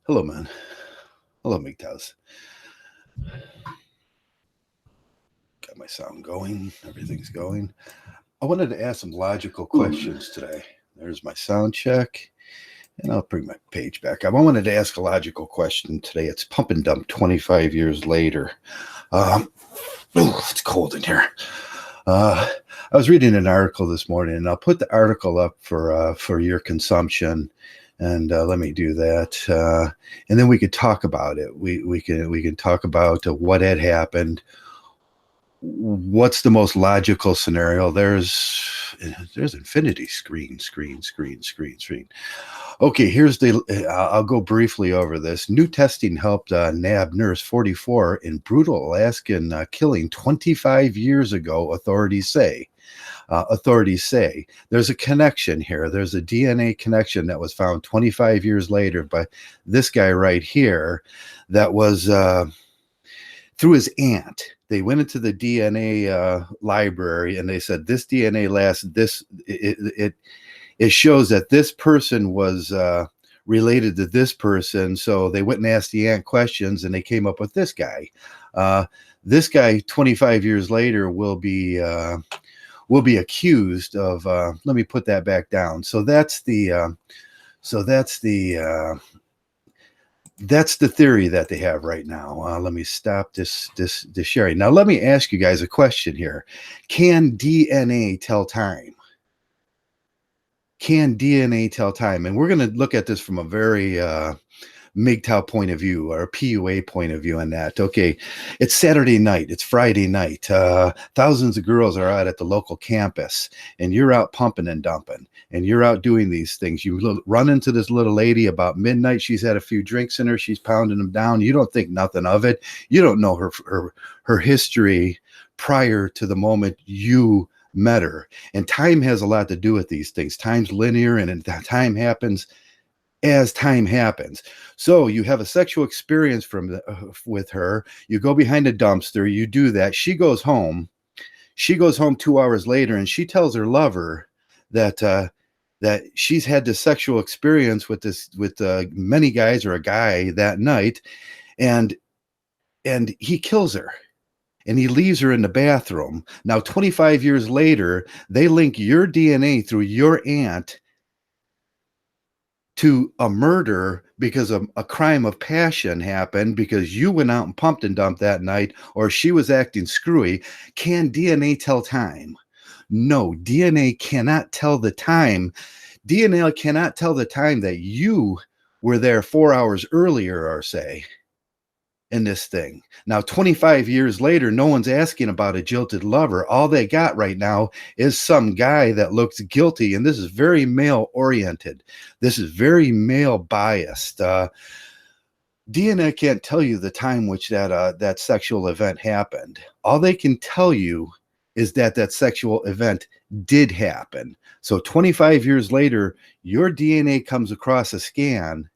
Hello, man. Hello, Mgtows. Got my sound going. Everything's going. I wanted to ask some logical questions today. There's my sound check. And I'll bring my page back up. I wanted to ask a logical question today. It's pump and dump 25 years later. It's cold in here. I was reading an article this morning, and I'll put the article up for your consumption. And let me do that, and then we could talk about it. We can talk about what had happened. What's the most logical scenario? There's infinity screen. Okay, here's I'll go briefly over this. New testing helped nab nurse 44 in brutal Alaskan killing 25 years ago, authorities say. There's a connection here. There's a DNA connection that was found 25 years later by this guy right here that was through his aunt. They went into the DNA library and they said this DNA it shows that this person was related to this person. So they went and asked the aunt questions and they came up with this guy. This guy 25 years later will be accused of let me put that back down. So that's the theory that they have right now. Let me stop this sharing. Now let me ask you guys a question here. Can DNA tell time? Can DNA tell time? And we're going to look at this from a very Mgtow point of view, or a PUA point of view on that. Okay, it's Saturday night, it's Friday night. Thousands of girls are out at the local campus, and you're out pumping and dumping, and you're out doing these things. You run into this little lady about midnight. She's had a few drinks in her. She's pounding them down. You don't think nothing of it. You don't know her history prior to the moment you met her. And time has a lot to do with these things. Time's linear, and time happens as time happens. So you have a sexual experience with her. You go behind a dumpster. You do that. She goes home. 2 hours later, and she tells her lover that she's had this sexual experience with many guys, or a guy that night, and he kills her. And he leaves her in the bathroom. Now, 25 years later, they link your DNA through your aunt to a murder because of a crime of passion happened because you went out and pumped and dumped that night, or she was acting screwy. Can DNA tell time? No, DNA cannot tell the time. DNA cannot tell the time that you were there 4 hours earlier, or say, in this thing. Now, 25 years later, no one's asking about a jilted lover. All they got right now is some guy that looks guilty, and this is very male oriented. This is very male biased. DNA can't tell you the time which that sexual event happened. All they can tell you is that sexual event did happen. So 25 years later, your DNA comes across a scan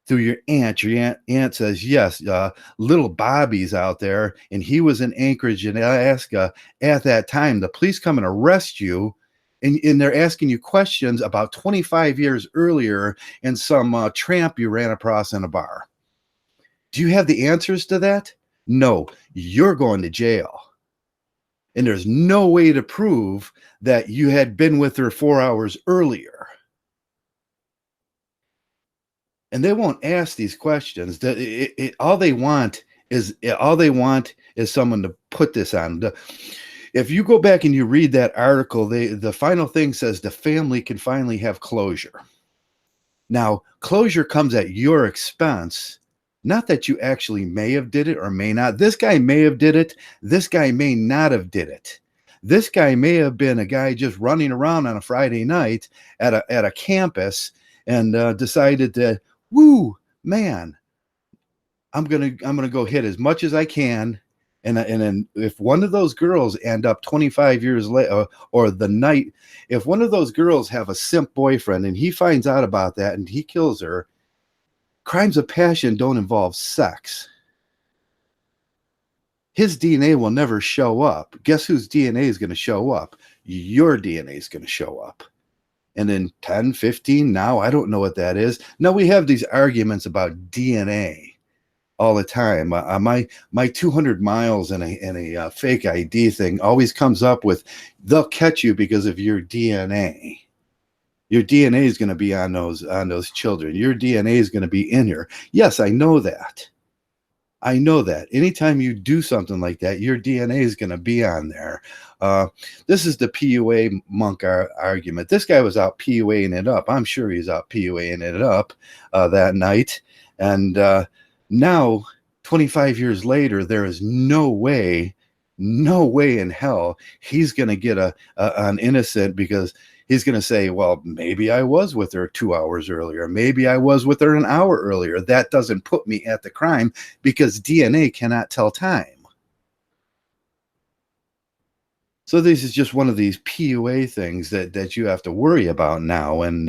through your aunt. Your aunt says, yes, little Bobby's out there, and he was in Anchorage, Alaska at that time. The police come and arrest you, and they're asking you questions about 25 years earlier and some tramp you ran across in a bar. Do you have the answers to that? No, you're going to jail. And there's no way to prove that you had been with her 4 hours earlier. And they won't ask these questions. All they want is someone to put this on. If you go back and you read that article, the final thing says the family can finally have closure. Now, closure comes at your expense. Not that you actually may have did it or may not. This guy may have did it. This guy may not have did it. This guy may have been a guy just running around on a Friday night at a campus and decided to, woo, man, I'm gonna go hit as much as I can, and then if one of those girls end up 25 years later, or the night, if one of those girls have a simp boyfriend and he finds out about that and he kills her, crimes of passion don't involve sex. His DNA will never show up. Guess whose DNA is going to show up? Your DNA is going to show up. And then 10, 15, now I don't know what that is. Now we have these arguments about DNA all the time. My 200 miles in a fake ID thing always comes up with, they'll catch you because of your DNA. Your DNA is going to be on those children. Your DNA is going to be in here. Yes, I know that. I know that. Anytime you do something like that, your DNA is going to be on there. This is the PUA monk argument. This guy was out PUAing it up. I'm sure he's out PUAing it up that night. And now, 25 years later, there is no way in hell he's going to get an innocent, because he's going to say, well, maybe I was with her 2 hours earlier. Maybe I was with her an hour earlier. That doesn't put me at the crime, because DNA cannot tell time. So this is just one of these PUA things that you have to worry about now. And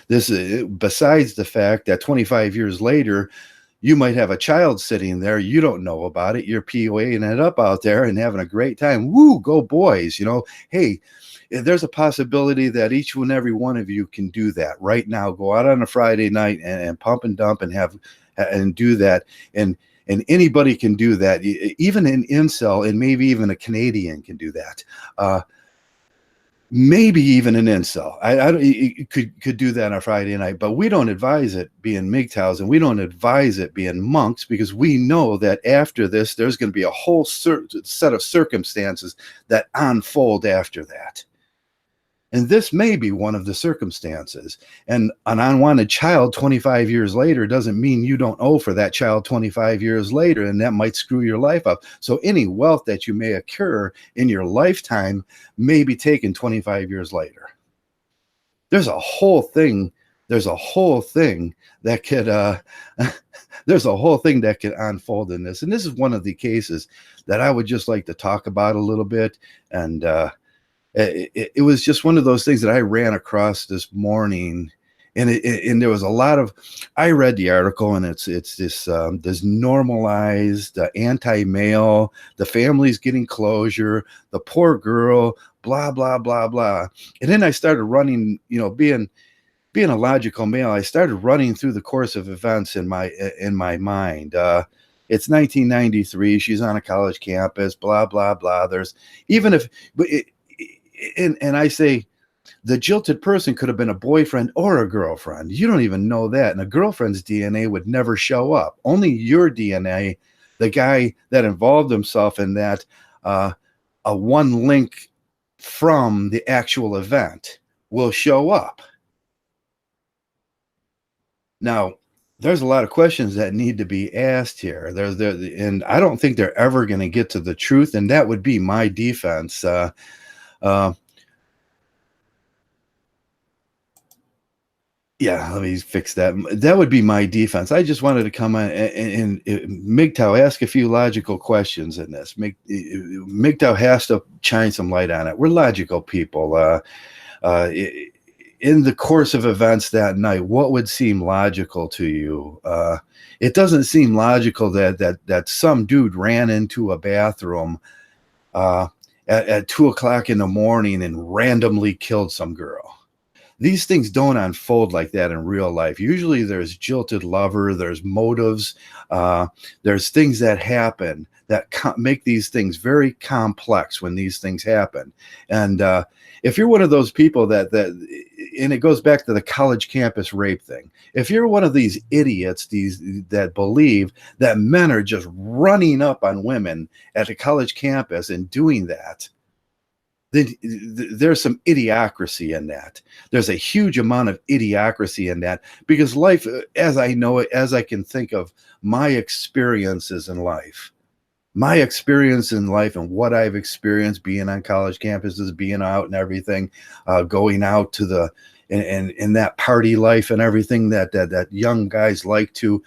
this, besides the fact that 25 years later, you might have a child sitting there. You don't know about it. You're PUAing it up out there and having a great time. Woo, go boys. Hey, there's a possibility that each and every one of you can do that right now. Go out on a Friday night and pump and dump and do that. And anybody can do that. Even an incel, and maybe even a Canadian can do that. Maybe even an incel. I could do that on a Friday night, but we don't advise it being Mgtows, and we don't advise it being monks, because we know that after this, there's going to be a whole set of circumstances that unfold after that. And this may be one of the circumstances. And an unwanted child 25 years later doesn't mean you don't owe for that child 25 years later, and that might screw your life up. So any wealth that you may occur in your lifetime may be taken 25 years later. There's a whole thing. There's a whole thing that could there's a whole thing that could unfold in this. And this is one of the cases that I would just like to talk about a little bit. And it was just one of those things that I ran across this morning, and there was a lot of. I read the article, and it's this normalized anti-male. The family's getting closure. The poor girl, blah blah blah blah. And then I started running. Being a logical male, I started running through the course of events in my mind. It's 1993. She's on a college campus. Blah blah blah. There's even if, but it. And I say, the jilted person could have been a boyfriend or a girlfriend. You don't even know that. And a girlfriend's DNA would never show up. Only your DNA, the guy that involved himself in that, a one link from the actual event, will show up. Now, there's a lot of questions that need to be asked here. And I don't think they're ever going to get to the truth. And that would be my defense. Yeah, let me fix that. That would be my defense. I just wanted to come on and Mgtow, ask a few logical questions in this. Mgtow has to shine some light on it. We're logical people. In the course of events that night, what would seem logical to you? It doesn't seem logical that some dude ran into a bathroom at 2 o'clock in the morning and randomly killed some girl. These things don't unfold like that in real life. Usually there's jilted lover, there's motives, there's things that happen that make these things very complex when these things happen. And if you're one of those people that and it goes back to the college campus rape thing. If you're one of these idiots that believe that men are just running up on women at the college campus and doing that, then there's some idiocracy in that. There's a huge amount of idiocracy in that, because life, as I know it, as I can think of my experiences in life, and what I've experienced being on college campuses, being out and everything, going out to the and that party life and everything that young guys like to.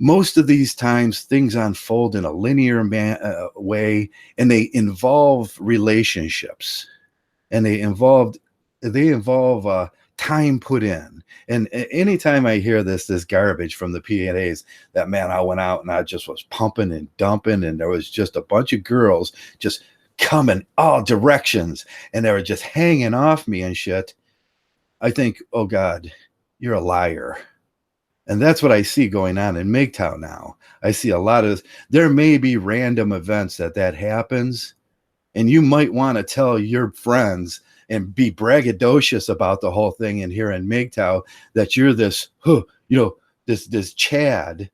Most of these times things unfold in a linear way, and they involve relationships, and they involve time put in. And anytime I hear this garbage from the PNAs, that, man, I went out and I just was pumping and dumping, and there was just a bunch of girls just coming all directions, and they were just hanging off me and shit. I think, oh God, you're a liar. And that's what I see going on in Mgtow now. I see a lot of, there may be random events that happens, and you might want to tell your friends and be braggadocious about the whole thing in here in Mgtow that you're this, this Chad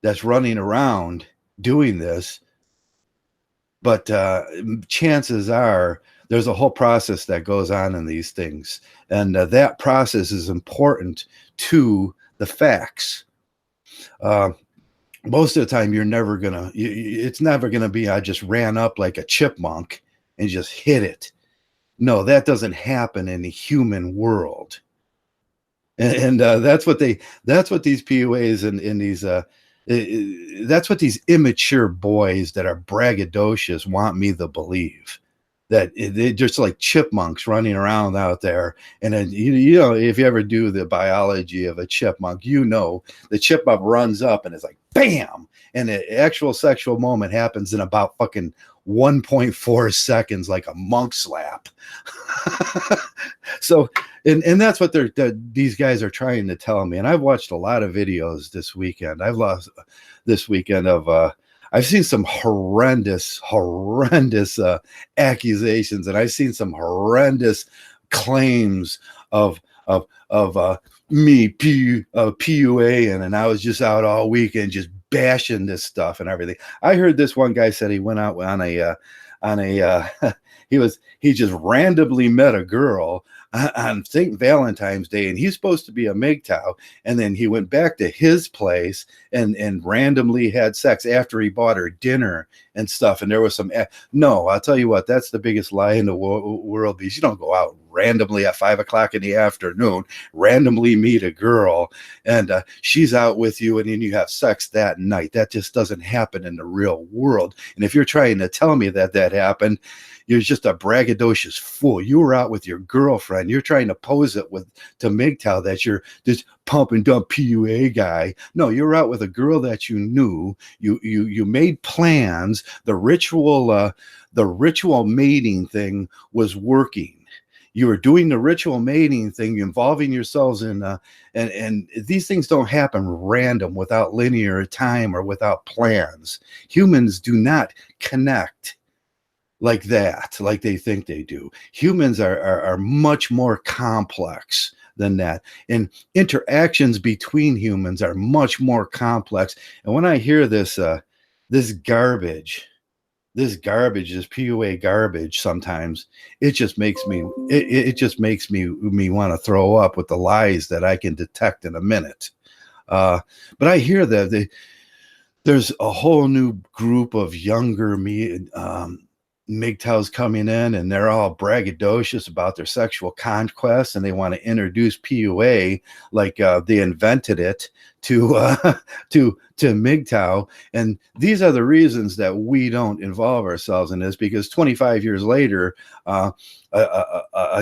that's running around doing this. But chances are there's a whole process that goes on in these things, and that process is important to the facts. Uh, Most of the time, you're never gonna. It's never gonna be. I just ran up like a chipmunk and just hit it. No, that doesn't happen in the human world, and that's what they. That's what these PUAs and in these. That's what these immature boys that are braggadocious want me to believe. That they're just like chipmunks running around out there. And then, if you ever do the biology of a chipmunk, the chipmunk runs up and it's like, bam. And the actual sexual moment happens in about fucking 1.4 seconds, like a monk slap. So, and that's what these guys are trying to tell me. And I've watched a lot of videos this weekend. I've seen some horrendous accusations, and I've seen some horrendous claims of me PUA, and I was just out all weekend just bashing this stuff and everything. I heard this one guy said he went out on a he just randomly met a girl on St. Valentine's Day, and he's supposed to be a Mgtow, and then he went back to his place and randomly had sex after he bought her dinner and stuff. And there was no, I'll tell you what, that's the biggest lie in the world, because you don't go out randomly at 5 o'clock in the afternoon, randomly meet a girl, and she's out with you, and then you have sex that night. That just doesn't happen in the real world. And if you're trying to tell me that happened, you're just a braggadocious fool. You were out with your girlfriend. You're trying to pose it to Mgtow that you're this pump and dump PUA guy. No, you were out with a girl that you knew. You made plans. The ritual mating thing was working. You were doing the ritual mating thing, involving yourselves in, and these things don't happen random, without linear time or without plans. Humans do not connect like that, like they think they do. Humans are much more complex than that, and interactions between humans are much more complex. And when I hear this garbage, this PUA garbage, sometimes it just makes me want to throw up with the lies that I can detect in a minute. But I hear that there's a whole new group of younger MGTOWs coming in, and they're all braggadocious about their sexual conquest, and they want to introduce PUA like they invented it to MGTOW. And these are the reasons that we don't involve ourselves in this, because 25 years later, a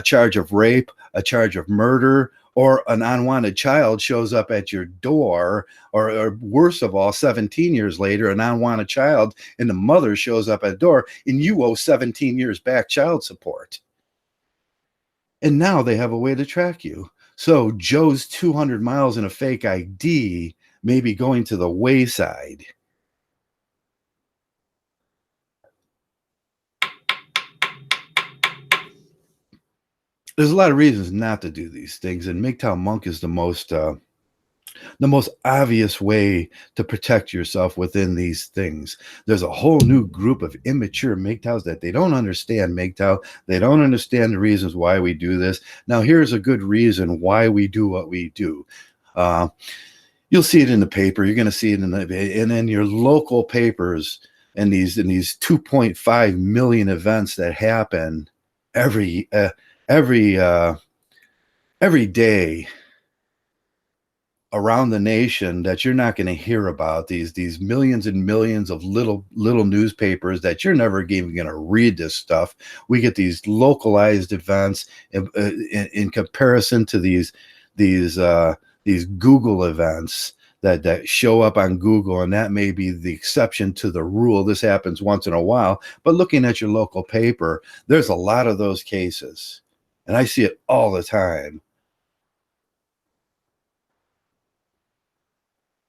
charge of rape, a charge of murder, or an unwanted child shows up at your door, or worse of all, 17 years later, an unwanted child and the mother shows up at the door, and you owe 17 years back child support. And now they have a way to track you. So Joe's 200 miles in a fake ID may be going to the wayside. There's a lot of reasons not to do these things, and Mgtow Monk is the most obvious way to protect yourself within these things. There's a whole new group of immature Mgtows that they don't understand Mgtow. They don't understand the reasons why we do this. Now, here's a good reason why we do what we do. You'll see it in the paper. You're going to see it and in your local papers, and these 2.5 million events that happen every day around the nation that you're not going to hear about. These millions and millions of little newspapers that you're never even going to read this stuff. We get these localized events in comparison to these Google events that show up on Google, and that may be the exception to the rule. This happens once in a while, but looking at your local paper, there's a lot of those cases, and I see it all the time.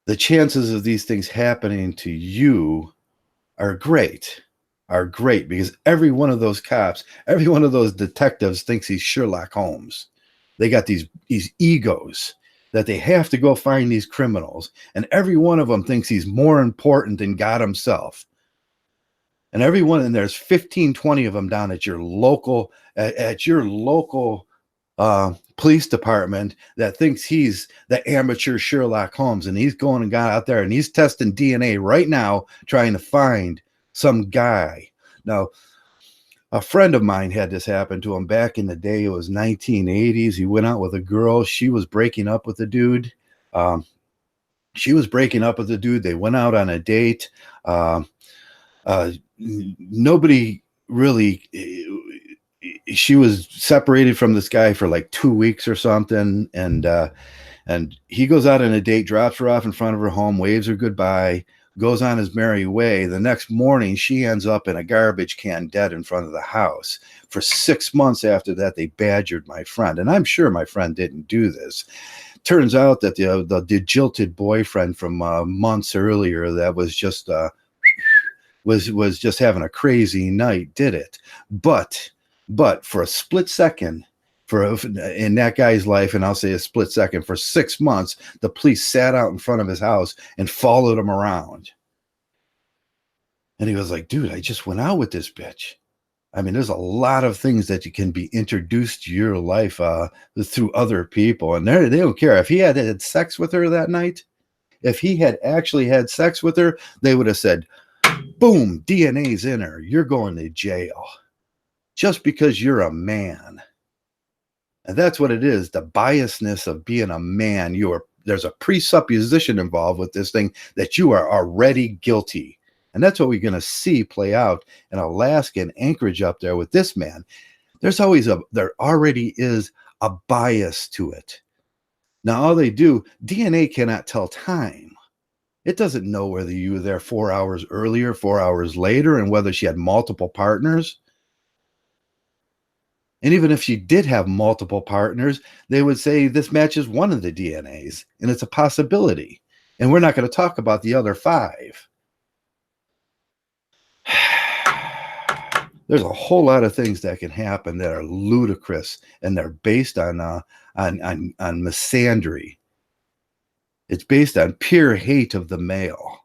the chances of these things happening to you are great, because every one of those cops, every one of those detectives thinks he's Sherlock Holmes. They got these egos that they have to go find these criminals, and every one of them thinks he's more important than God himself. And there's 15, 20 of them down at your local police department that thinks he's the amateur Sherlock Holmes, and he's going and got out there and he's testing DNA right now, trying to find some guy. Now, a friend of mine had this happen to him back in the day. It was 1980s. He went out with a girl. She was breaking up with the dude. They went out on a date. Nobody really, she was separated from this guy for like 2 weeks or something. And he goes out on a date, drops her off in front of her home, waves her goodbye, goes on his merry way. The next morning, she ends up in a garbage can dead in front of the house. For 6 months after that, they badgered my friend. And I'm sure my friend didn't do this. Turns out that the jilted boyfriend from months earlier that was just was just having a crazy night did it. But for a split second, in that guy's life, and I'll say a split second, for 6 months, the police sat out in front of his house and followed him around. And he was like, dude, I just went out with this bitch. I mean, there's a lot of things that you can be introduced to your life through other people. And they don't care. If he had sex with her that night, if he had actually had sex with her, they would have said, boom, DNA's in her. You're going to jail. Just because you're a man. And that's what it is, the biasness of being a man. There's a presupposition involved with this thing that you are already guilty. And that's what we're going to see play out in Alaska and Anchorage up there with this man. There already is a bias to it. Now, all they do, DNA cannot tell time. It doesn't know whether you were there 4 hours earlier, 4 hours later, and whether she had multiple partners. And even if she did have multiple partners, they would say this matches one of the DNAs, and it's a possibility. And we're not going to talk about the other 5. There's a whole lot of things that can happen that are ludicrous, and they're based on misandry. It's based on pure hate of the male.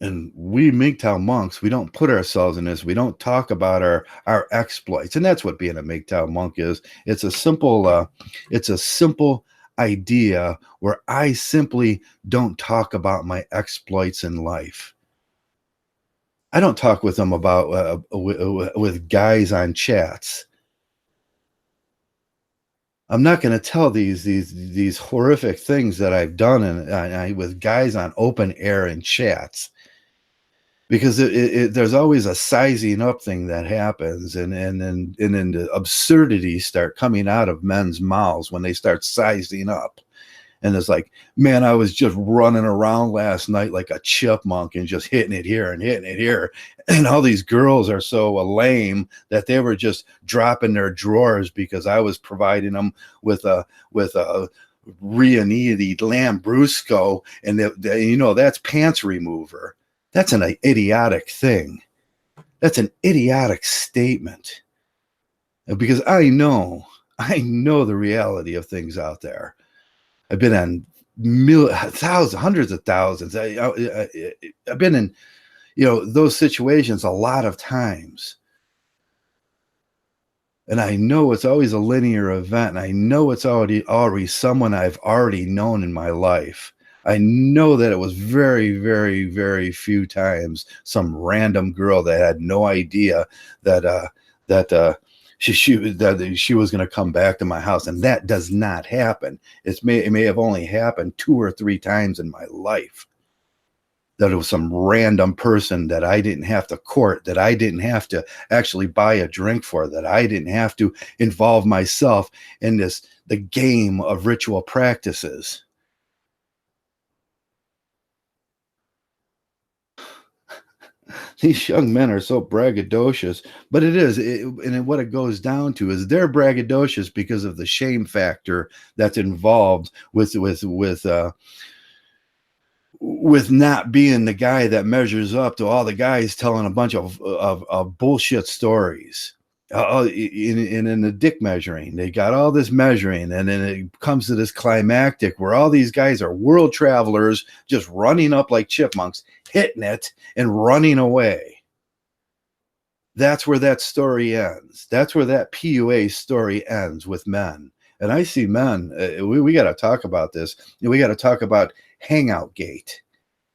And we Mgtow monks, we don't put ourselves in this. We don't talk about our exploits. And that's what being a Mgtow monk is. It's a simple idea where I simply don't talk about my exploits in life. I don't talk with them about with guys on chats. I'm not going to tell these horrific things that I've done with guys on open air and chats. Because there's always a sizing up thing that happens, and then the absurdities start coming out of men's mouths when they start sizing up. And it's like, man, I was just running around last night like a chipmunk and just hitting it here and hitting it here. And all these girls are so lame that they were just dropping their drawers because I was providing them with a Rianiti Lambrusco, and that's pants remover. That's an idiotic thing. That's an idiotic statement. Because I know the reality of things out there. I've been on hundreds of thousands. I've been in, those situations a lot of times. And I know it's always a linear event. And I know it's already someone I've already known in my life. I know that it was very, very, very few times some random girl that had no idea that she was going to come back to my house, and that does not happen. It may have only happened 2 or 3 times in my life. That it was some random person that I didn't have to court, that I didn't have to actually buy a drink for, that I didn't have to involve myself in the game of ritual practices. These young men are so braggadocious, but and what it goes down to is they're braggadocious because of the shame factor that's involved with not being the guy that measures up to all the guys telling a bunch of bullshit stories. In the dick measuring, they got all this measuring, and then it comes to this climactic where all these guys are world travelers just running up like chipmunks, hitting it and running away. That's where that story ends. That's where that PUA story ends with men. And I see men, we got to talk about this. We got to talk about Hangout Gate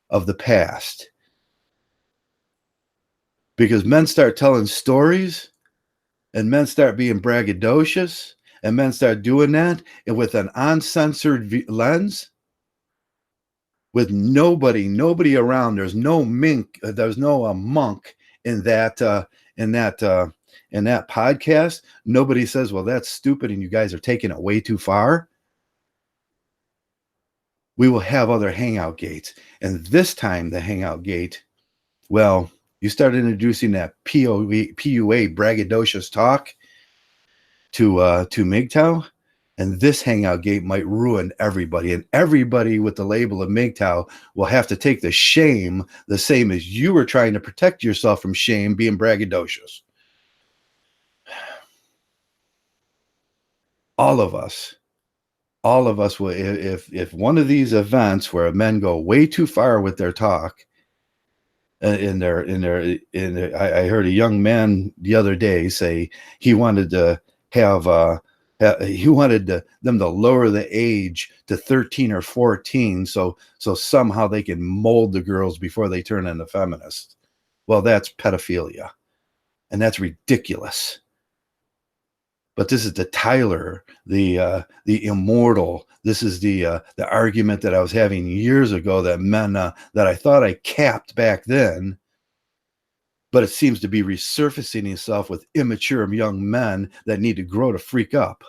of the past. Because men start telling stories, and men start being braggadocious, and men start doing that, and with an uncensored lens, with nobody around. There's no monk in that podcast. Nobody says, well, that's stupid and you guys are taking it way too far. We will have other hangout gates, and this time the hangout gate, well, you start introducing that PUA braggadocious talk to Mgtow, and this hangout gate might ruin everybody. And everybody with the label of Mgtow will have to take the shame, the same as you were trying to protect yourself from shame, being braggadocious. All of us will, if one of these events where men go way too far with their talk, I heard a young man the other day say he wanted to have he wanted them to lower the age to 13 or 14 so somehow they can mold the girls before they turn into feminists. Well, that's pedophilia, and that's ridiculous. But this is the Tyler, the immortal. This is the argument that I was having years ago that men that I thought I capped back then, but it seems to be resurfacing itself with immature young men that need to grow to freak up.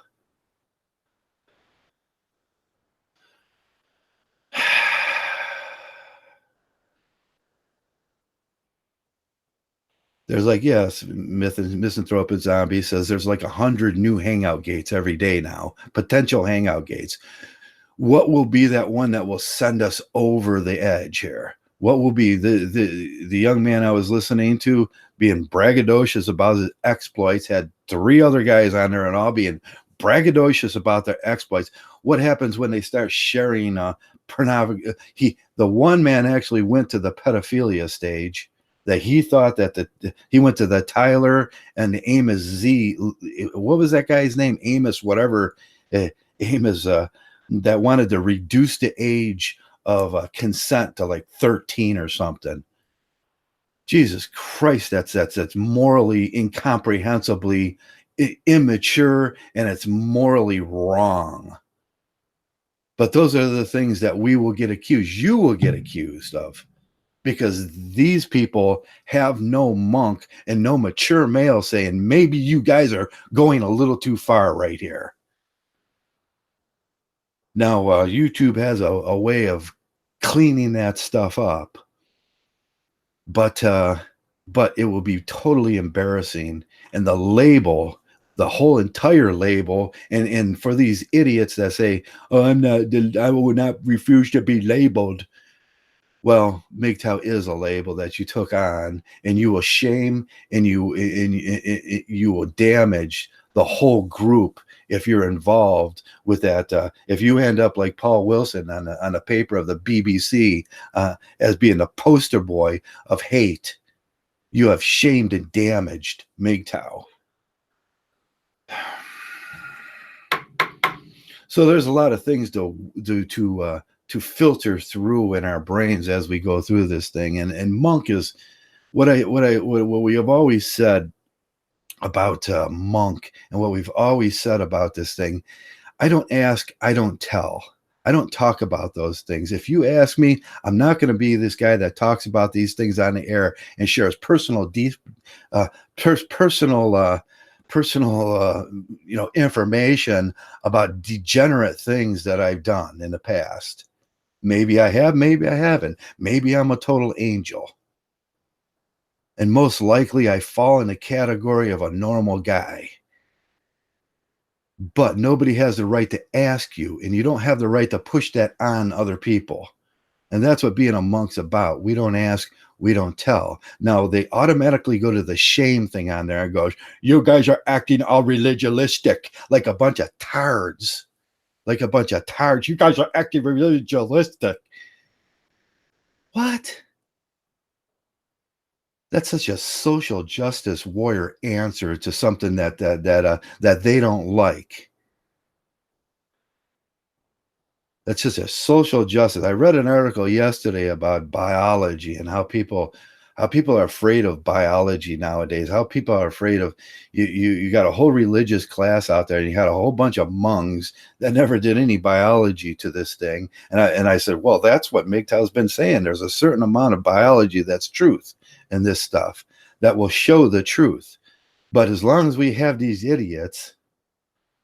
There's like, yes, Misanthrope and Zombie says there's like 100 new hangout gates every day now, potential hangout gates. What will be that one that will send us over the edge here? What will be the young man I was listening to being braggadocious about his exploits, had 3 other guys on there and all being braggadocious about their exploits. What happens when they start sharing pornography? The one man actually went to the pedophilia stage, that he thought that he went to the Tyler and the Amos Z. What was that guy's name? Amos, whatever. Amos that wanted to reduce the age of consent to like 13 or something. Jesus Christ, that's morally incomprehensibly immature, and it's morally wrong. But those are the things that we will get accused. You will get accused of, because these people have no monk and no mature male saying, maybe you guys are going a little too far right here. Now, YouTube has a way of cleaning that stuff up, but it will be totally embarrassing. And the label, the whole entire label, and for these idiots that say, oh, I will not refuse to be labeled. Well, Mgtow is a label that you took on, and you will shame and you will damage the whole group if you're involved with that. If you end up like Paul Wilson on a paper of the BBC as being the poster boy of hate, you have shamed and damaged Mgtow. So there's a lot of things to filter through in our brains as we go through this thing. And monk is what we have always said about monk, and what we've always said about this thing. I don't ask, I don't tell. I don't talk about those things. If you ask me, I'm not going to be this guy that talks about these things on the air and shares personal information about degenerate things that I've done in the past. Maybe I have, maybe I haven't. Maybe I'm a total angel. And most likely I fall in the category of a normal guy. But nobody has the right to ask you, and you don't have the right to push that on other people. And that's what being a monk's about. We don't ask, we don't tell. Now, they automatically go to the shame thing on there and goes, you guys are acting all religialistic, like a bunch of tards. Like a bunch of tards. You guys are acting religialistic. What? That's such a social justice warrior answer to something that they don't like. That's just a social justice. I read an article yesterday about biology and how people are afraid of biology nowadays. How people are afraid of you got a whole religious class out there, and you had a whole bunch of monks that never did any biology to this thing. And I said, well, that's what Mgtow's been saying. There's a certain amount of biology that's truth in this stuff that will show the truth. But as long as we have these idiots,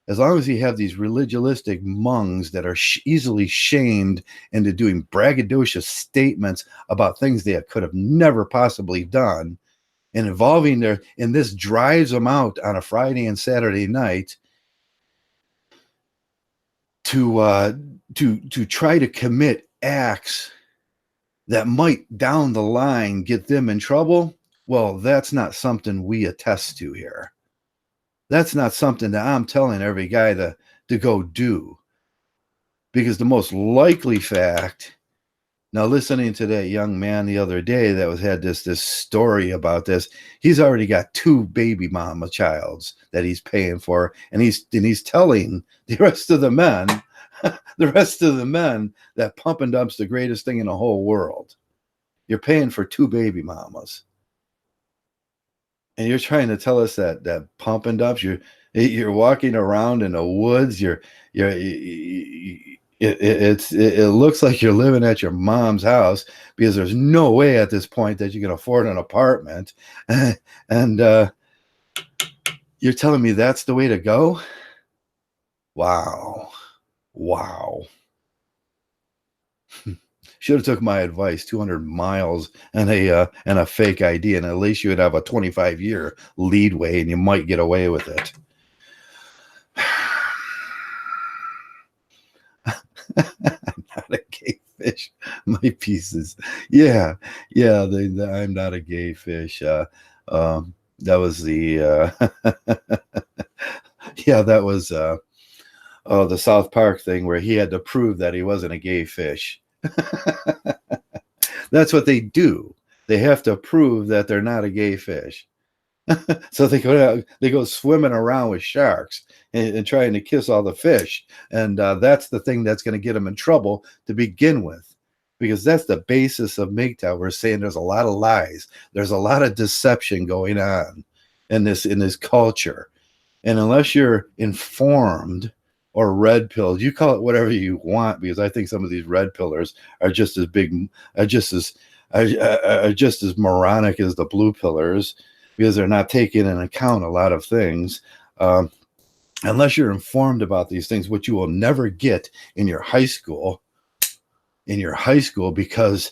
as long as you have these religialistic monks that are easily shamed into doing braggadocious statements about things they could have never possibly done, and and this drives them out on a Friday and Saturday night to try to commit acts that might down the line get them in trouble. Well, that's not something we attest to here. That's not something that I'm telling every guy to go do. Because the most likely fact, now listening to that young man the other day that had this story about this, he's already got 2 baby mama childs that he's paying for, and he's telling the rest of the men, that pump and dump's the greatest thing in the whole world. You're paying for 2 baby mamas. And you're trying to tell us that pump and dumps, you're walking around in the woods, it looks like you're living at your mom's house, because there's no way at this point that you can afford an apartment. And you're telling me that's the way to go? Wow. Should have took my advice. 200 miles and a fake ID, and at least you would have a 25-year leadway, and you might get away with it. I'm not a gay fish. My pieces. Yeah. I'm not a gay fish. That was the that was the South Park thing where he had to prove that he wasn't a gay fish. That's what they do. They have to prove that they're not a gay fish. So they go swimming around with sharks and trying to kiss all the fish. And that's the thing that's going to get them in trouble to begin with, because that's the basis of Mgtow. We're saying there's a lot of lies. There's a lot of deception going on in this culture. And unless you're informed or red pilled, you call it whatever you want, because I think some of these red pillars are just as big, are just as moronic as the blue pillars, because they're not taking into account a lot of things. Unless you're informed about these things, which you will never get in your high school, because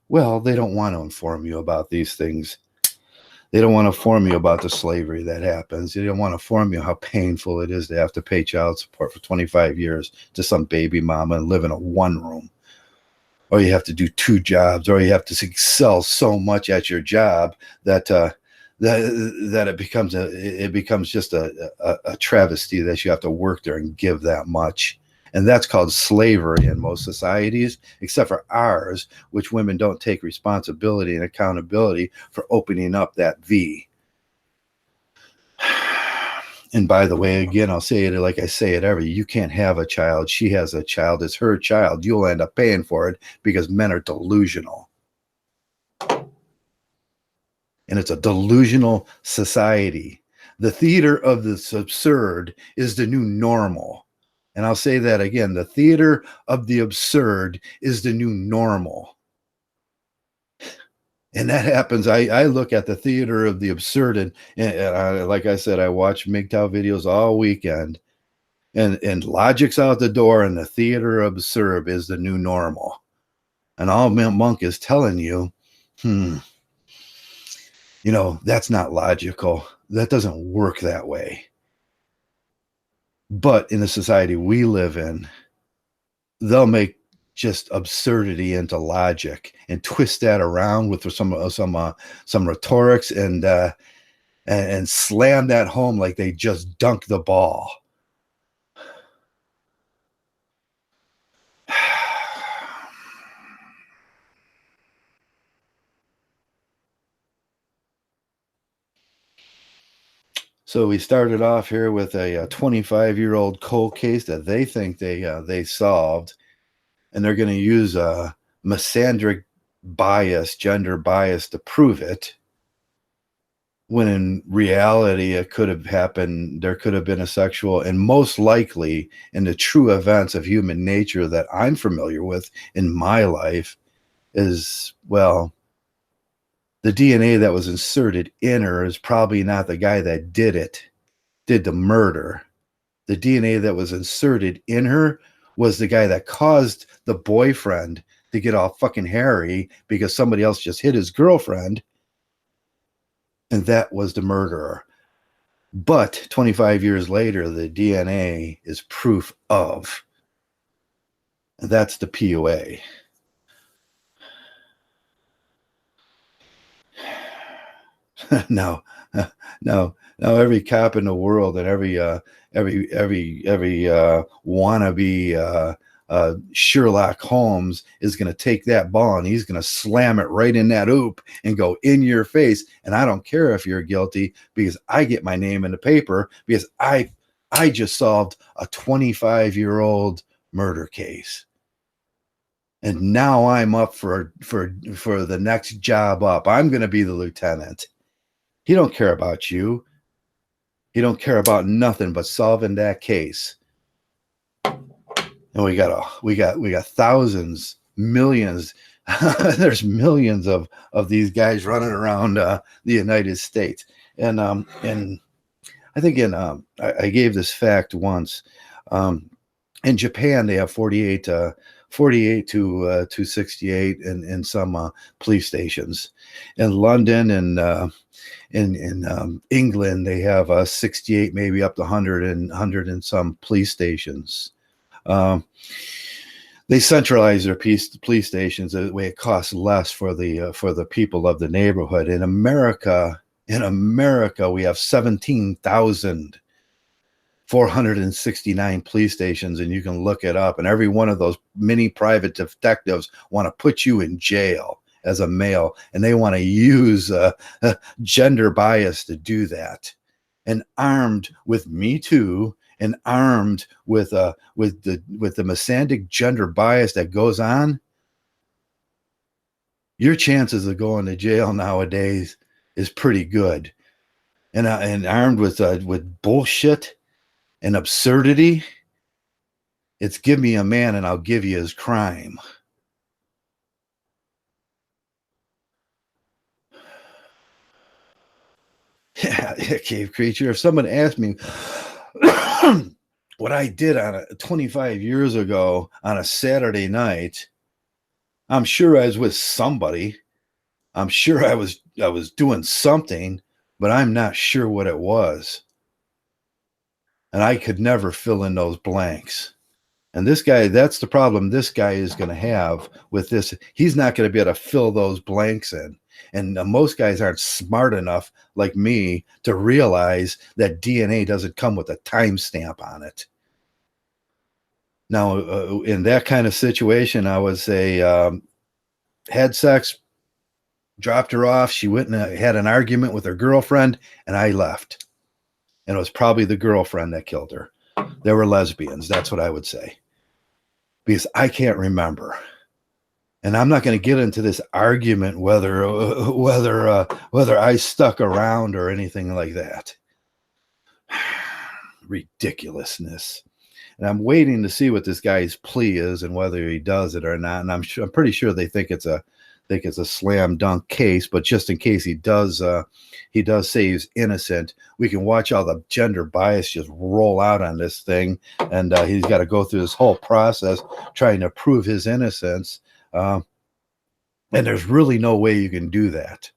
well, they don't want to inform you about these things. They don't want to inform you about the slavery that happens. They don't want to inform you how painful it is to have to pay child support for 25 years to some baby mama and live in a 1 room. Or you have to do 2 jobs, or you have to excel so much at your job that it becomes just a travesty that you have to work there and give that much. And that's called slavery in most societies, except for ours, which women don't take responsibility and accountability for opening up that V. And by the way, again, I'll say it like I say it every, you can't have a child. She has a child. It's her child. You'll end up paying for it because men are delusional. And it's a delusional society. The theater of the absurd is the new normal. And I'll say that again, the theater of the absurd is the new normal. And that happens. I look at the theater of the absurd, and like I said, I watch Mgtow videos all weekend, and logic's out the door, and the theater of absurd is the new normal. And all Monk is telling you, That's not logical. That doesn't work that way. But in the society we live in, they'll make just absurdity into logic and twist that around with some rhetorics and slam that home like they just dunked the ball. So we started off here with a 25-year-old cold case that they think they solved, and they're going to use a Masonic bias, gender bias, to prove it. When in reality, it could have happened. There could have been a sexual, and most likely, in the true events of human nature that I'm familiar with in my life, is, well, the DNA that was inserted in her is probably not the guy that did the murder. The DNA that was inserted in her was the guy that caused the boyfriend to get all fucking hairy because somebody else just hit his girlfriend, and that was the murderer. But 25 years later, the DNA is proof of. And that's the POA. No, no, every cop in the world and every wannabe Sherlock Holmes is going to take that ball and he's going to slam it right in that hoop and go in your face. And I don't care if you're guilty, because I get my name in the paper, because I just solved a 25-year-old murder case. And now I'm up for the next job up. I'm going to be the lieutenant. He don't care about you. He don't care about nothing but solving that case. And we got thousands, millions. There's millions of these guys running around the United States. And I think I gave this fact once. In Japan, they have 48 to 268 in some police stations. In London and in England, they have 68, maybe up to 100 and some police stations. They centralize their police stations the way it costs less for the people of the neighborhood. In America, we have 17,469 police stations, and you can look it up. And every one of those mini private detectives want to put you in jail as a male, and they want to use gender bias to do that. And armed with Mgtow, and armed with the Masonic gender bias that goes on, your chances of going to jail nowadays is pretty good. And armed with bullshit and absurdity, it's give me a man and I'll give you his crime. Yeah, cave creature. If someone asked me what I did 25 years ago on a Saturday night, I'm sure I was with somebody. I'm sure I was doing something, but I'm not sure what it was. And I could never fill in those blanks. And this guy, that's the problem this guy is going to have with this. He's not going to be able to fill those blanks in. And most guys aren't smart enough like me to realize that DNA doesn't come with a timestamp on it. Now, in that kind of situation, I would say had sex, dropped her off. She went and had an argument with her girlfriend, and I left. And it was probably the girlfriend that killed her. They were lesbians. That's what I would say. Because I can't remember. And I'm not going to get into this argument whether I stuck around or anything like that. Ridiculousness. And I'm waiting to see what this guy's plea is and whether he does it or not. And I'm pretty sure they think it's a slam dunk case. But just in case he does say he's innocent, we can watch all the gender bias just roll out on this thing, and he's got to go through this whole process trying to prove his innocence. And there's really no way you can do that.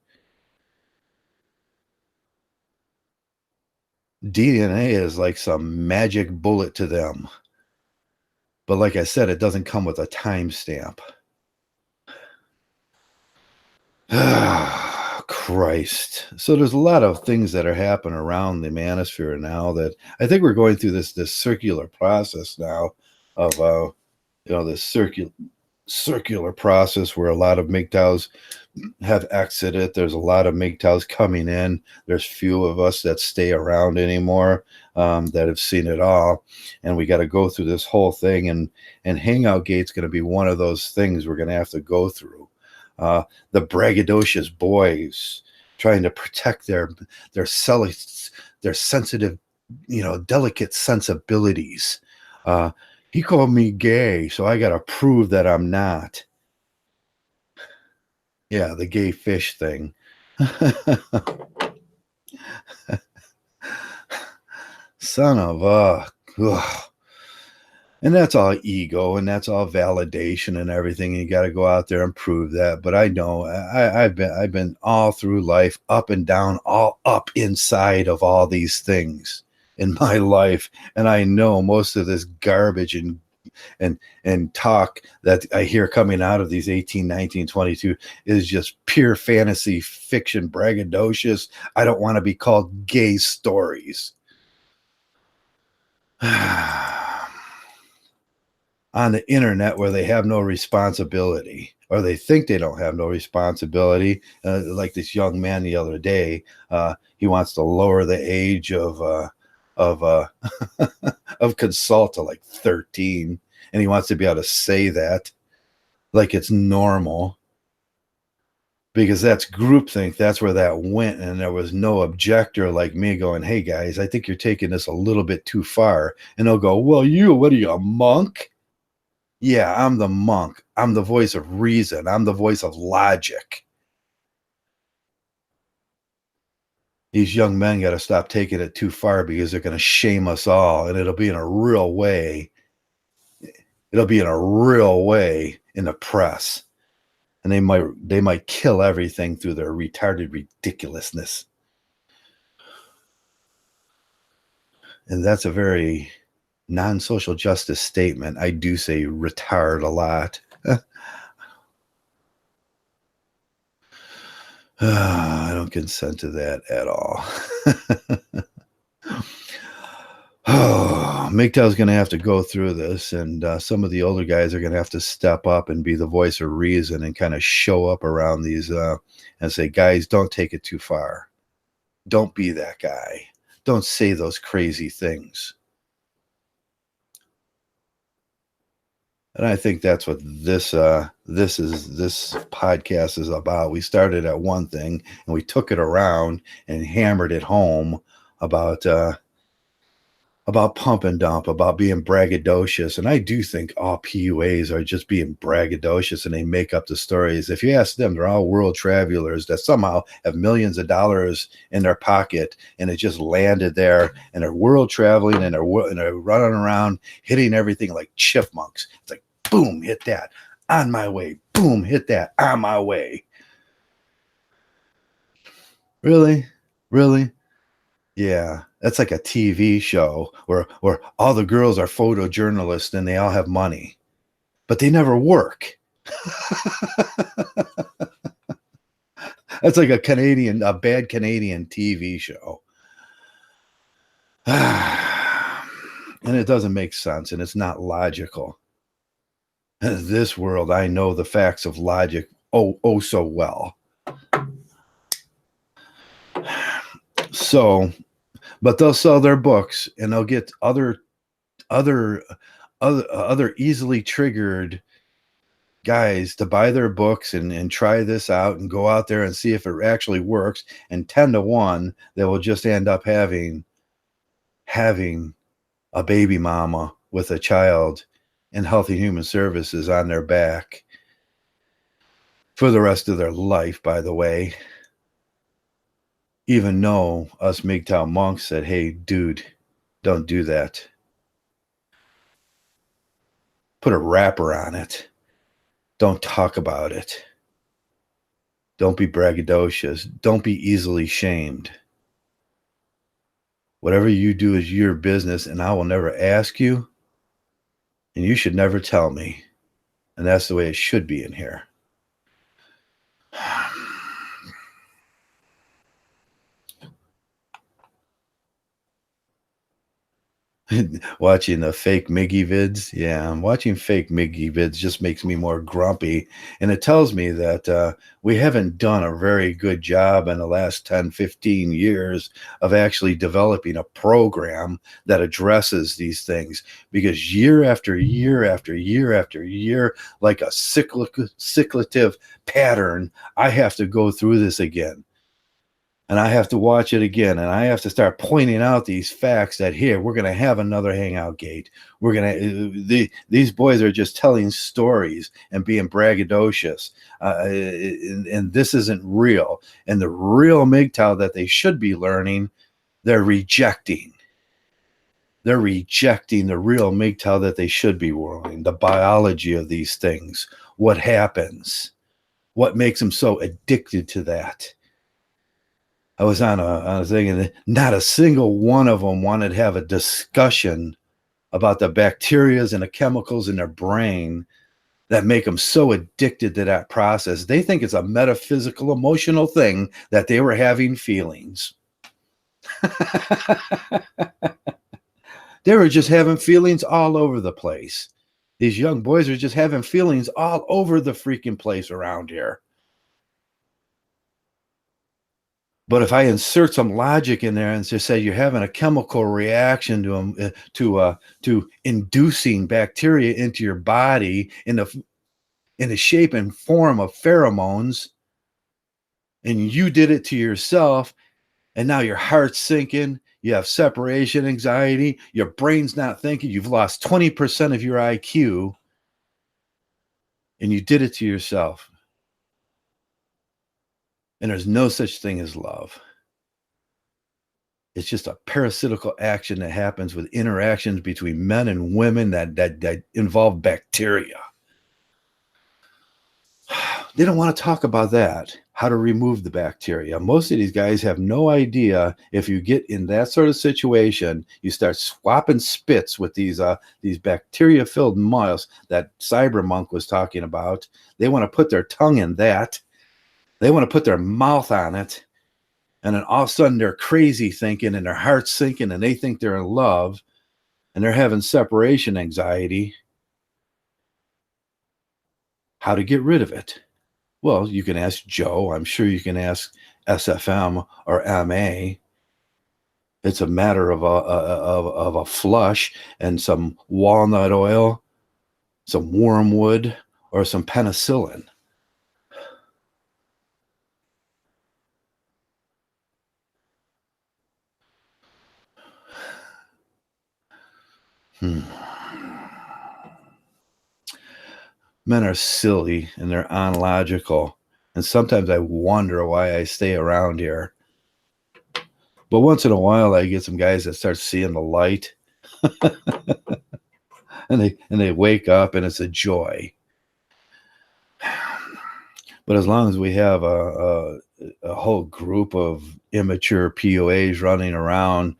DNA is like some magic bullet to them. But like I said, it doesn't come with a timestamp. Christ. So there's a lot of things that are happening around the manosphere now that I think we're going through this circular process now of this circular process where a lot of Mgtows have exited. There's a lot of Mgtows coming in. There's few of us that stay around anymore, that have seen it all, and we got to go through this whole thing. And Hangout Gate's going to be one of those things we're going to have to go through. The braggadocious boys trying to protect their sensitive, delicate sensibilities. He called me gay, so I got to prove that I'm not. Yeah, the gay fish thing. Son of a. Ugh. And that's all ego, and that's all validation and everything. And you got to go out there and prove that. But I know I've been all through life, up and down, all up inside of all these things in my life, and I know most of this garbage and talk that I hear coming out of these 18, 19, 22 is just pure fantasy fiction, braggadocious. I don't want to be called gay stories. On the internet where they have no responsibility, or they think they don't have no responsibility. Like this young man the other day, he wants to lower the age of of consult to like 13, and he wants to be able to say that like it's normal, because that's groupthink. That's where that went, and there was no objector like me going, "Hey guys, I think you're taking this a little bit too far." And they'll go, "Well, what are you, a monk?" Yeah, I'm the monk. I'm the voice of reason. I'm the voice of logic. These young men got to stop taking it too far, because they're going to shame us all, and it'll be in a real way. It'll be in a real way in the press, and they might kill everything through their retarded ridiculousness. And that's a very non-social justice statement. I do say retard a lot. I don't consent to that at all. Oh, Mgtow's going to have to go through this, and some of the older guys are going to have to step up and be the voice of reason and kind of show up around these and say, guys, don't take it too far. Don't be that guy. Don't say those crazy things. And I think that's what this podcast is about. We started at one thing and we took it around and hammered it home about pump and dump, about being braggadocious. And I do think all PUAs are just being braggadocious, and they make up the stories. If you ask them, they're all world travelers that somehow have millions of dollars in their pocket, and it just landed there, and they're world traveling, and they're running around hitting everything like chipmunks. It's like, boom, hit that, on my way. Boom, hit that, on my way. Really? Really? Yeah, that's like a TV show where all the girls are photojournalists and they all have money, but they never work. That's like a bad Canadian TV show. And it doesn't make sense, and it's not logical. In this world, I know the facts of logic oh so well. So, but they'll sell their books, and they'll get other easily triggered guys to buy their books and try this out and go out there and see if it actually works. And 10 to 1, they will just end up having a baby mama with a child in Health and Human Services on their back for the rest of their life, by the way. Even though us Mgtow monks said, hey, dude, don't do that. Put a wrapper on it. Don't talk about it. Don't be braggadocious. Don't be easily shamed. Whatever you do is your business, and I will never ask you, and you should never tell me. And that's the way it should be in here. Watching the fake Miggy vids. Yeah, watching fake Miggy vids just makes me more grumpy. And it tells me that we haven't done a very good job in the last 10, 15 years of actually developing a program that addresses these things. Because year after year after year after year, like a cyclical pattern, I have to go through this again. And I have to watch it again, and I have to start pointing out these facts that here we're going to have another hangout gate. We're going these boys are just telling stories and being braggadocious, and this isn't real. And the real Mgtow that they should be learning, they're rejecting. They're rejecting the real Mgtow that they should be learning. The biology of these things, what happens, what makes them so addicted to that. I was on a thing, and not a single one of them wanted to have a discussion about the bacterias and the chemicals in their brain that make them so addicted to that process. They think it's a metaphysical, emotional thing that they were having feelings. They were just having feelings all over the place. These young boys are just having feelings all over the freaking place around here. But if I insert some logic in there and just say you're having a chemical reaction to inducing bacteria into your body in the shape and form of pheromones, and you did it to yourself, and now your heart's sinking, you have separation anxiety, your brain's not thinking, you've lost 20% of your IQ, and you did it to yourself. And there's no such thing as love. It's just a parasitical action that happens with interactions between men and women that involve bacteria. They don't want to talk about that, how to remove the bacteria. Most of these guys have no idea. If you get in that sort of situation, you start swapping spits with these bacteria-filled miles that Cybermonk was talking about. They want to put their tongue in that. They want to put their mouth on it. And then all of a sudden they're crazy thinking and their heart's sinking and they think they're in love and they're having separation anxiety. How to get rid of it? Well, you can ask Joe. I'm sure you can ask SFM or MA. It's a matter of a flush and some walnut oil, some wormwood, or some penicillin. Men are silly and they're unlogical. And sometimes I wonder why I stay around here. But once in a while, I get some guys that start seeing the light. and they wake up and it's a joy. But as long as we have a whole group of immature POAs running around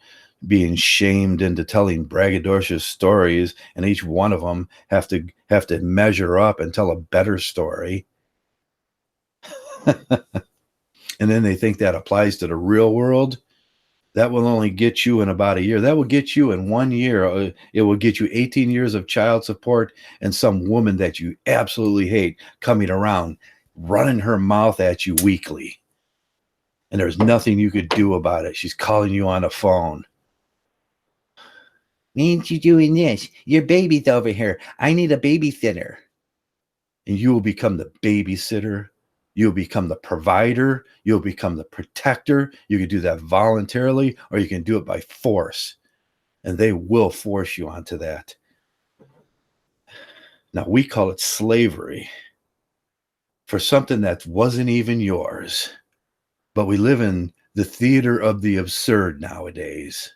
being shamed into telling braggadocious stories, and each one of them have to measure up and tell a better story. And then they think that applies to the real world. That will only get you in about a year. That will get you in 1 year. It will get you 18 years of child support and some woman that you absolutely hate coming around, running her mouth at you weekly. And there's nothing you could do about it. She's calling you on the phone. Means you doing this. Your baby's over here. I need a babysitter. And you will become the babysitter. You'll become the provider. You'll become the protector. You can do that voluntarily, or you can do it by force. And they will force you onto that. Now, we call it slavery for something that wasn't even yours. But we live in the theater of the absurd nowadays,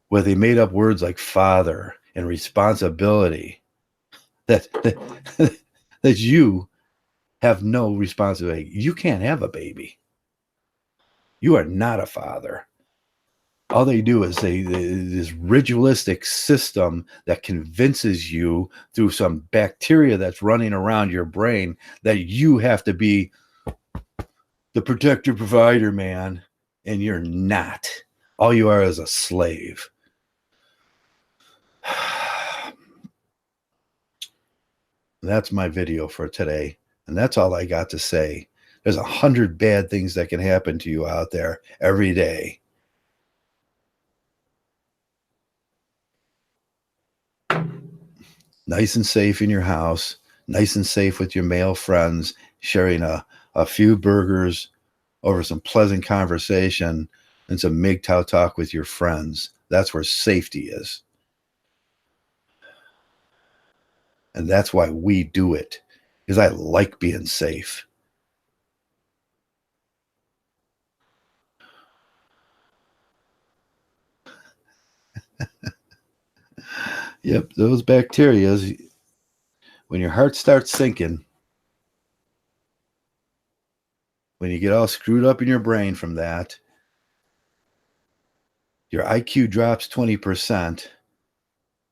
where they made up words like father and responsibility that that you have no responsibility. You can't have a baby. You are not a father. All they do is this ritualistic system that convinces you through some bacteria that's running around your brain that you have to be the protector provider, man, and you're not. All you are is a slave. That's my video for today, and that's all I got to say. There's 100 bad things that can happen to you out there every day. Nice and safe in your house, nice and safe with your male friends, sharing a few burgers over some pleasant conversation and some Mgtow talk with your friends. That's where safety is. And that's why we do it, because I like being safe. Yep, those bacteria, when your heart starts sinking, when you get all screwed up in your brain from that, your IQ drops 20%.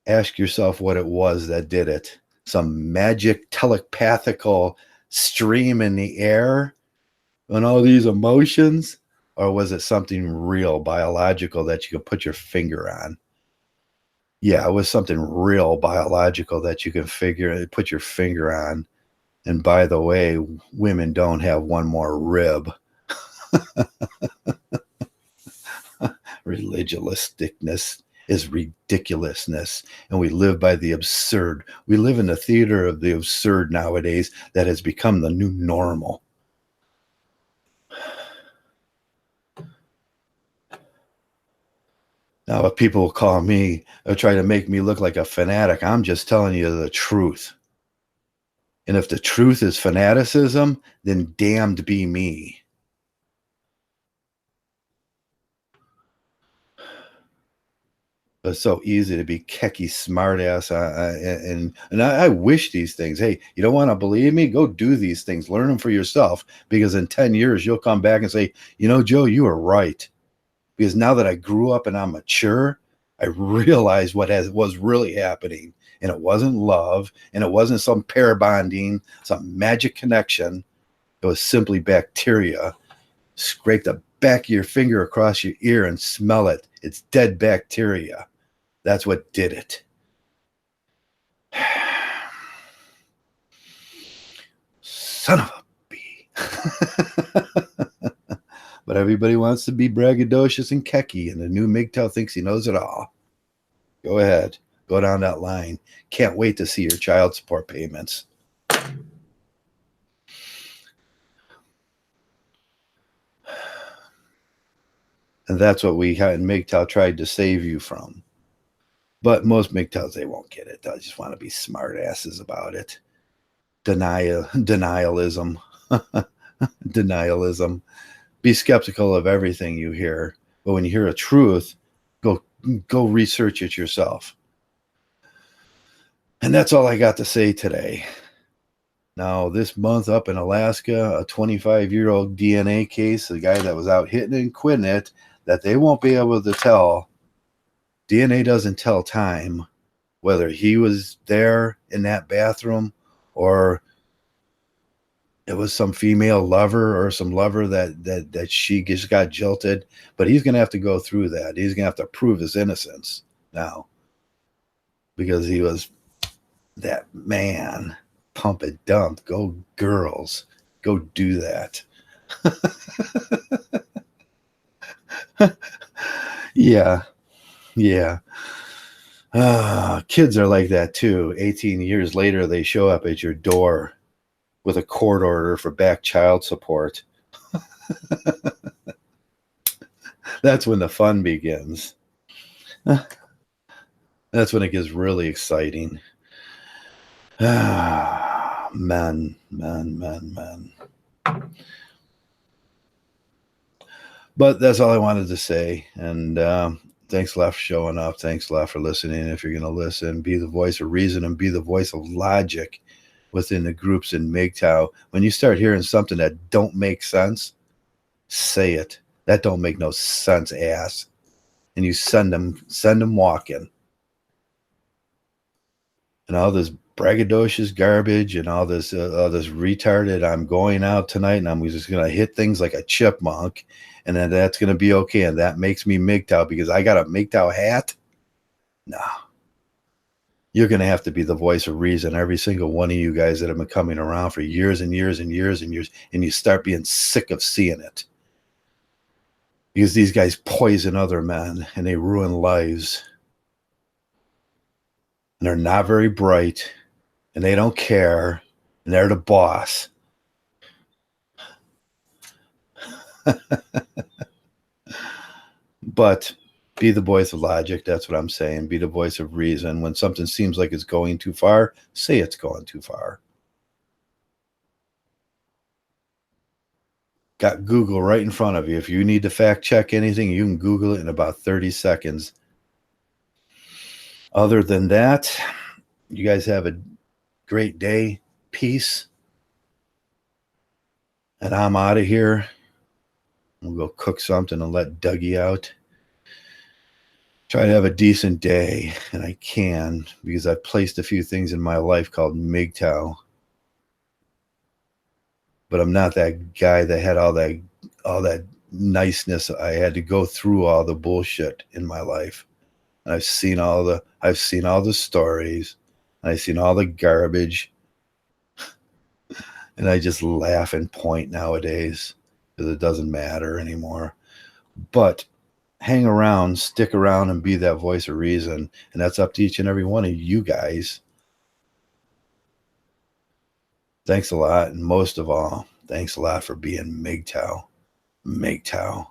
Ask yourself what it was that did it. Some magic telepathical stream in the air and all these emotions? Or was it something real, biological that you could put your finger on? Yeah, it was something real, biological that you can put your finger on. And by the way, women don't have one more rib. Religiousness is ridiculousness, and we live by the absurd. We live in the theater of the absurd nowadays that has become the new normal. Now, if people call me or try to make me look like a fanatic, I'm just telling you the truth. And if the truth is fanaticism, then damned be me. But it's so easy to be kecky smartass, and I wish these things. Hey, you don't want to believe me? Go do these things. Learn them for yourself, because in 10 years you'll come back and say, you know, Joe, you were right. Because now that I grew up and I'm mature, I realized what was really happening. And it wasn't love, and it wasn't some pair bonding, some magic connection. It was simply bacteria. Scrape the back of your finger across your ear and smell it. It's dead bacteria. That's what did it. Son of a bee. But everybody wants to be braggadocious and kecky, and the new Mgtow thinks he knows it all. Go ahead. Go down that line. Can't wait to see your child support payments. And that's what we had Mgtow tried to save you from. But most Mgtows, they won't get it. They just want to be smart asses about it. Denialism. Denialism. Be skeptical of everything you hear. But when you hear a truth, go research it yourself. And that's all I got to say today. Now, this month up in Alaska, a 25-year-old DNA case, the guy that was out hitting and quitting it, that they won't be able to tell. DNA doesn't tell time, whether he was there in that bathroom or it was some female lover or some lover that she just got jilted. But he's going to have to go through that. He's going to have to prove his innocence now, because he was that man. Pump and dump. Go girls. Go do that. Yeah. Kids are like that too. 18 years later, they show up at your door with a court order for back child support. That's when the fun begins. That's when it gets really exciting. Men. But that's all I wanted to say. And thanks a lot for showing up. Thanks a lot for listening. If you're going to listen, be the voice of reason and be the voice of logic within the groups in Mgtow. When you start hearing something that don't make sense, say it. That don't make no sense, ass. And you send them walking. And all this braggadocious garbage and all this retarded, I'm going out tonight and I'm just going to hit things like a chipmunk, and then that's going to be okay. And that makes me Mgtow because I got a Mgtow hat. No. You're going to have to be the voice of reason, every single one of you guys that have been coming around for years and years and years and years, and you start being sick of seeing it. Because these guys poison other men and they ruin lives. And they're not very bright, and they don't care, and they're the boss. But be the voice of logic. That's what I'm saying. Be the voice of reason. When something seems like it's going too far, say it's going too far. Got Google right in front of you. If you need to fact check anything, you can Google it in about 30 seconds. Other than that, you guys have a great day. Peace. And I'm out of here. We'll go cook something and let Dougie out. Try to have a decent day, and I can because I've placed a few things in my life called Mgtow. But I'm not that guy that had all that niceness. I had to go through all the bullshit in my life. And I've seen all the stories, and I've seen all the garbage. And I just laugh and point nowadays because it doesn't matter anymore. But hang around, stick around, and be that voice of reason. And that's up to each and every one of you guys. Thanks a lot. And most of all, thanks a lot for being Mgtow. Mgtow.